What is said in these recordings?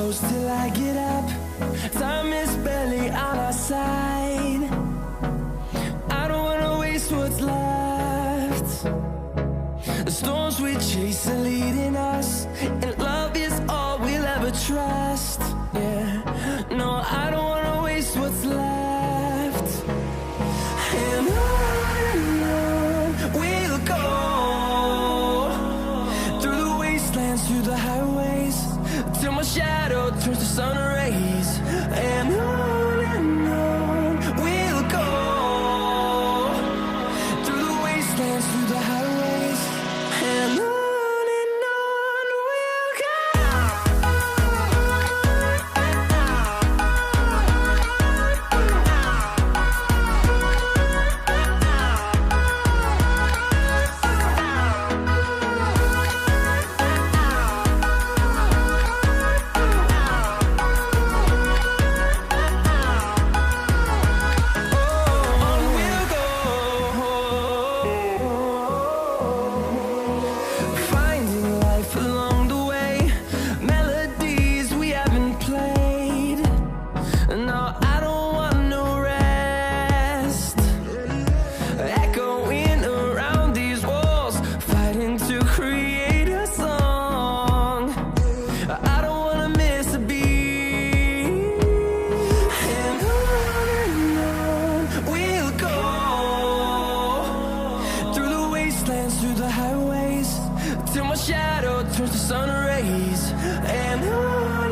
close till I get up. Time is barely on our side. I don't wanna waste what's left. The storms we chase are leading us, and love is all we'll ever trust. Yeah, no, I don't wanna waste what's left. And on we'll go, through the wastelands, through the highways, till my shadow turns to sun rays. And on we'll go, through the wastelands, through the highways, and on we'll go. Through the highways, till my shadow turns to sun rays. And on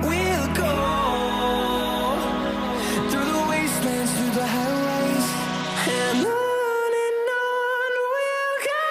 we'll go, through the wastelands, through the highways, and on we'll go.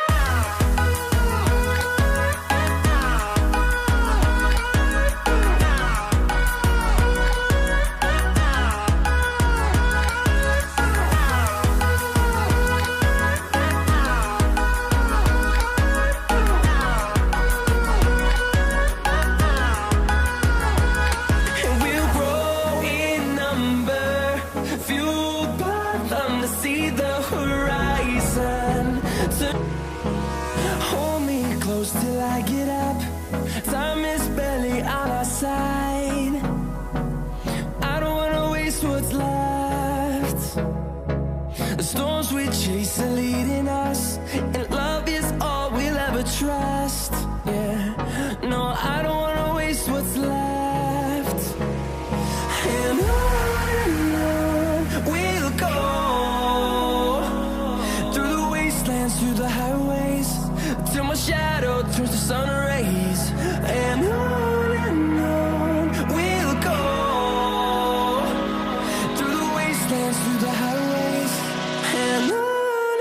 See the horizon. Hold me close till I get up. Time is barely on our side. I don't wanna waste what's left. The storms we chase are leading us, and love is all we'll ever trust. Yeah, no, I don't wanna waste what's left. And on we'll go, through the highways, till my shadow turns to sun rays. And on we'll go, through the wastelands, through the highways, and on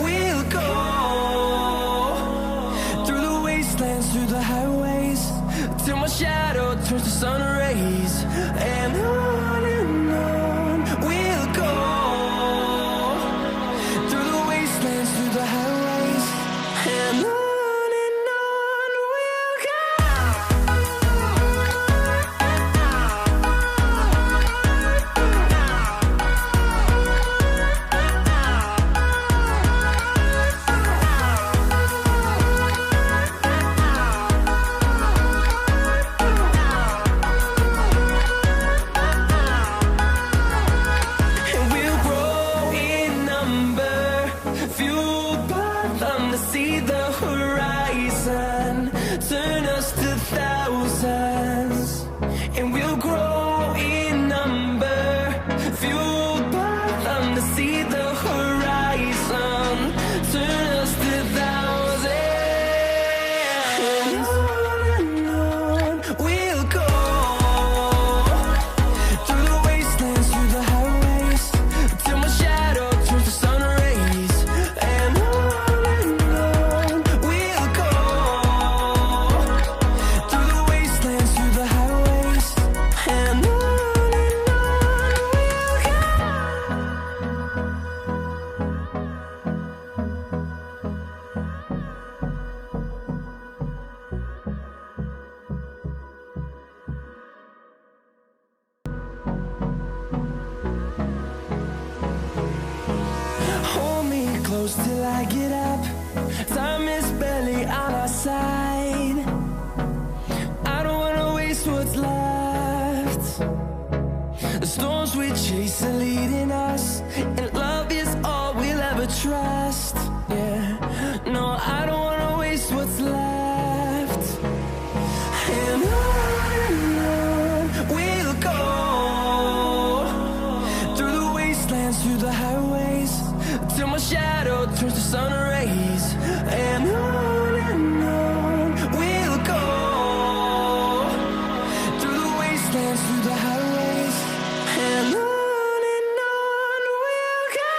we'll go. Through the highways, till my shadow turns to sun rays. And on we'll go, through the wastelands, through the highways, and on we'll go. See the horizon, turn us to thousands, and we'll grow in number, fueled by them to see the rays, and on we'll go, through the wastelands, through the highways, and on we'll go.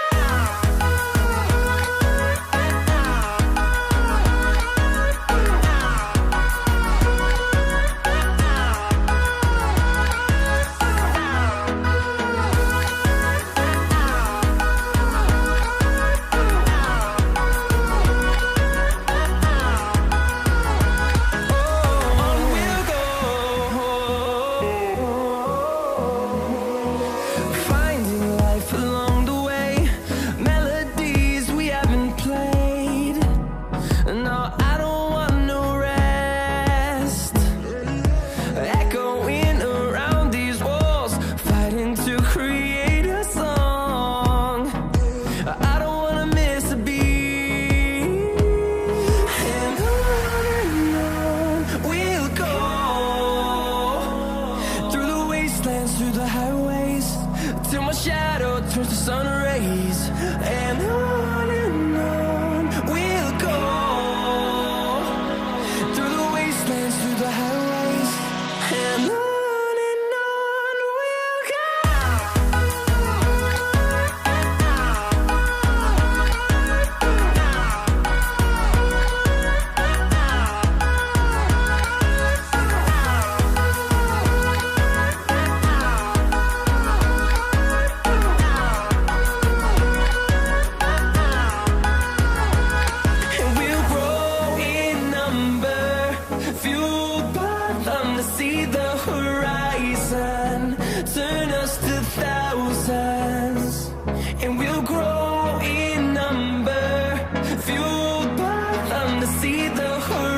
Through the highways, till my shadow turns to sun rays, and on we'll go, through the wastelands, through the highways, and on we'll go. See the horizon turn us to thousands, and we'll grow in number, fueled by them to see the horizon.